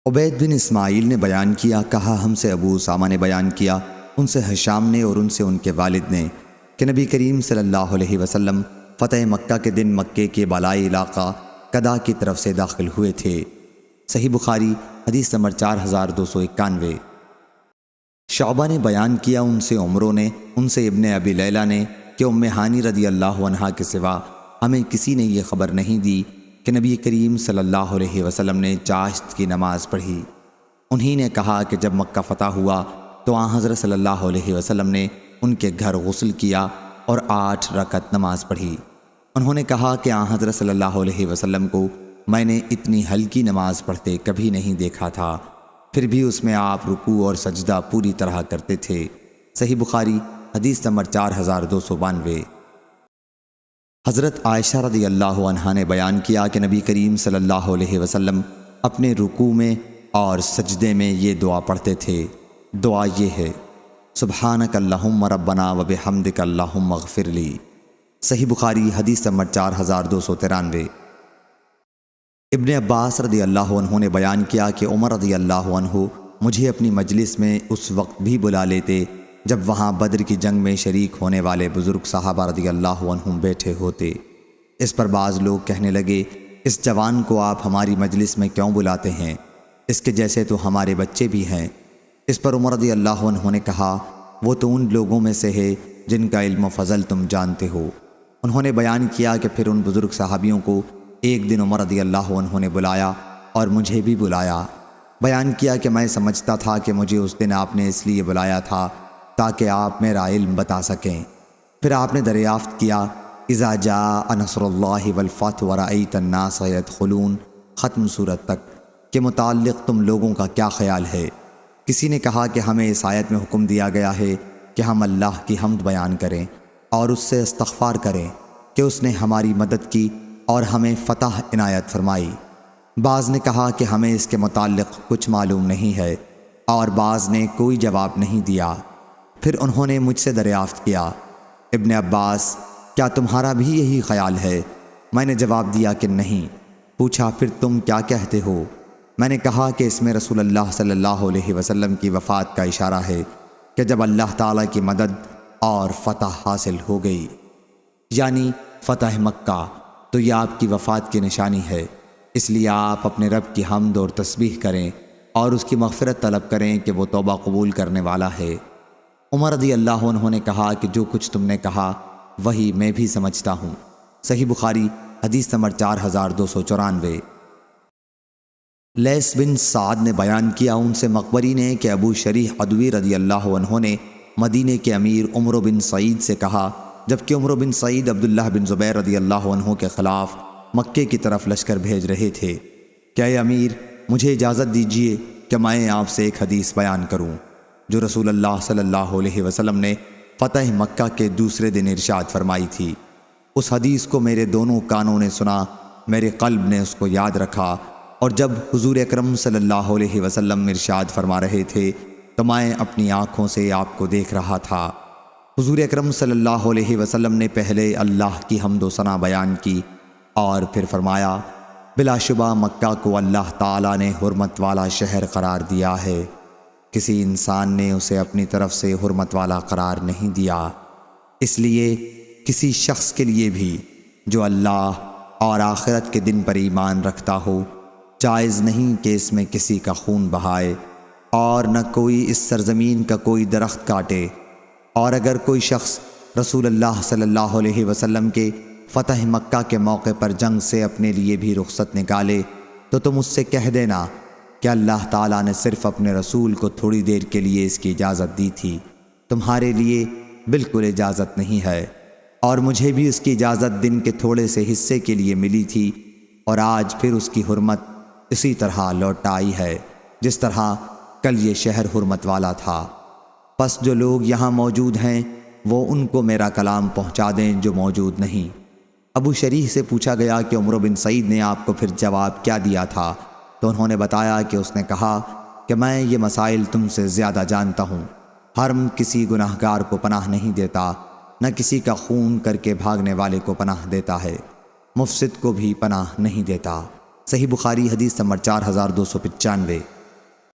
عبید بن اسماعیل نے بیان کیا، کہا ہم سے ابو اسامہ نے بیان کیا، ان سے حشام نے اور ان سے ان کے والد نے کہ نبی کریم صلی اللہ علیہ وسلم فتح مکہ کے دن مکے کے بالائی علاقہ کدا کی طرف سے داخل ہوئے تھے۔ صحیح بخاری حدیث نمبر 4291۔ شعبہ نے بیان کیا، ان سے عمرو نے، ان سے ابن ابی لیلہ نے کہ ام ہانی رضی اللہ عنہا کے سوا ہمیں کسی نے یہ خبر نہیں دی کہ نبی کریم صلی اللہ علیہ وسلم نے چاشت کی نماز پڑھی۔ انہی نے کہا کہ جب مکہ فتح ہوا تو آن حضرت صلی اللہ علیہ وسلم نے ان کے گھر غسل کیا اور 8 رکعت نماز پڑھی۔ انہوں نے کہا کہ آن حضرت صلی اللہ علیہ وسلم کو میں نے اتنی ہلکی نماز پڑھتے کبھی نہیں دیکھا تھا، پھر بھی اس میں آپ رکوع اور سجدہ پوری طرح کرتے تھے۔ صحیح بخاری حدیث نمبر 4292۔ حضرت عائشہ رضی اللہ عنہا نے بیان کیا کہ نبی کریم صلی اللہ علیہ وسلم اپنے رکوع میں اور سجدے میں یہ دعا پڑھتے تھے۔ دعا یہ ہے، سبحانک اللہم ربنا و بحمدک اللہم اغفر لی۔ صحیح بخاری حدیث نمبر 4293۔ ابن عباس رضی اللہ عنہ نے بیان کیا کہ عمر رضی اللہ عنہ مجھے اپنی مجلس میں اس وقت بھی بلا لیتے جب وہاں بدر کی جنگ میں شریک ہونے والے بزرگ صحابہ رضی اللہ عنہم بیٹھے ہوتے۔ اس پر بعض لوگ کہنے لگے، اس جوان کو آپ ہماری مجلس میں کیوں بلاتے ہیں؟ اس کے جیسے تو ہمارے بچے بھی ہیں۔ اس پر عمر رضی اللہ عنہ نے کہا، وہ تو ان لوگوں میں سے ہے جن کا علم و فضل تم جانتے ہو۔ انہوں نے بیان کیا کہ پھر ان بزرگ صحابیوں کو ایک دن عمر رضی اللہ عنہ نے بلایا اور مجھے بھی بلایا۔ بیان کیا کہ میں سمجھتا تھا کہ مجھے اس دن آپ نے اس لیے بلایا تھا تاکہ آپ میرا علم بتا سکیں۔ پھر آپ نے دریافت کیا، اذا جاء نصر اللہ والفتح ورأیت الناس يدخلون، ختم سورت تک کے متعلق تم لوگوں کا کیا خیال ہے؟ کسی نے کہا کہ ہمیں اس آیت میں حکم دیا گیا ہے کہ ہم اللہ کی حمد بیان کریں اور اس سے استغفار کریں کہ اس نے ہماری مدد کی اور ہمیں فتح عنایت فرمائی۔ بعض نے کہا کہ ہمیں اس کے متعلق کچھ معلوم نہیں ہے، اور بعض نے کوئی جواب نہیں دیا۔ پھر انہوں نے مجھ سے دریافت کیا، ابن عباس کیا تمہارا بھی یہی خیال ہے؟ میں نے جواب دیا کہ نہیں۔ پوچھا، پھر تم کیا کہتے ہو؟ میں نے کہا کہ اس میں رسول اللہ صلی اللہ علیہ وسلم کی وفات کا اشارہ ہے کہ جب اللہ تعالیٰ کی مدد اور فتح حاصل ہو گئی، یعنی فتح مکہ، تو یہ آپ کی وفات کی نشانی ہے۔ اس لیے آپ اپنے رب کی حمد اور تسبیح کریں اور اس کی مغفرت طلب کریں کہ وہ توبہ قبول کرنے والا ہے۔ عمر رضی اللہ عنہ نے کہا کہ جو کچھ تم نے کہا وہی میں بھی سمجھتا ہوں۔ صحیح بخاری حدیث نمبر 4294۔ لیث بن سعد نے بیان کیا، ان سے مقبری نے کہ ابو شریح عدوی رضی اللہ عنہ نے مدینے کے امیر عمرو بن سعید سے کہا، جبکہ عمرو بن سعید عبداللہ بن زبیر رضی اللہ عنہ کے خلاف مکے کی طرف لشکر بھیج رہے تھے، کہ اے امیر، مجھے اجازت دیجیے کہ میں آپ سے ایک حدیث بیان کروں جو رسول اللہ صلی اللہ علیہ وسلم نے فتح مکہ کے دوسرے دن ارشاد فرمائی تھی۔ اس حدیث کو میرے دونوں کانوں نے سنا، میرے قلب نے اس کو یاد رکھا، اور جب حضور اکرم صلی اللہ علیہ وسلم ارشاد فرما رہے تھے تو میں اپنی آنکھوں سے آپ کو دیکھ رہا تھا۔ حضور اکرم صلی اللہ علیہ وسلم نے پہلے اللہ کی حمد و ثنا بیان کی اور پھر فرمایا، بلا شبہ مکہ کو اللہ تعالیٰ نے حرمت والا شہر قرار دیا ہے، کسی انسان نے اسے اپنی طرف سے حرمت والا قرار نہیں دیا۔ اس لیے کسی شخص کے لیے بھی جو اللہ اور آخرت کے دن پر ایمان رکھتا ہو، جائز نہیں کہ اس میں کسی کا خون بہائے، اور نہ کوئی اس سرزمین کا کوئی درخت کاٹے۔ اور اگر کوئی شخص رسول اللہ صلی اللہ علیہ وسلم کے فتح مکہ کے موقع پر جنگ سے اپنے لیے بھی رخصت نکالے تو تم اس سے کہہ دینا کہ اللہ تعالیٰ نے صرف اپنے رسول کو تھوڑی دیر کے لیے اس کی اجازت دی تھی، تمہارے لیے بالکل اجازت نہیں ہے، اور مجھے بھی اس کی اجازت دن کے تھوڑے سے حصے کے لیے ملی تھی، اور آج پھر اس کی حرمت اسی طرح لوٹ آئی ہے جس طرح کل یہ شہر حرمت والا تھا۔ پس جو لوگ یہاں موجود ہیں وہ ان کو میرا کلام پہنچا دیں جو موجود نہیں۔ ابو شریح سے پوچھا گیا کہ عمرو بن سعید نے آپ کو پھر جواب کیا دیا تھا؟ تو انہوں نے بتایا کہ اس نے کہا کہ میں یہ مسائل تم سے زیادہ جانتا ہوں۔ حرم کسی گناہ گار کو پناہ نہیں دیتا، نہ کسی کا خون کر کے بھاگنے والے کو پناہ دیتا ہے، مفسد کو بھی پناہ نہیں دیتا۔ صحیح بخاری حدیث نمبر 4295۔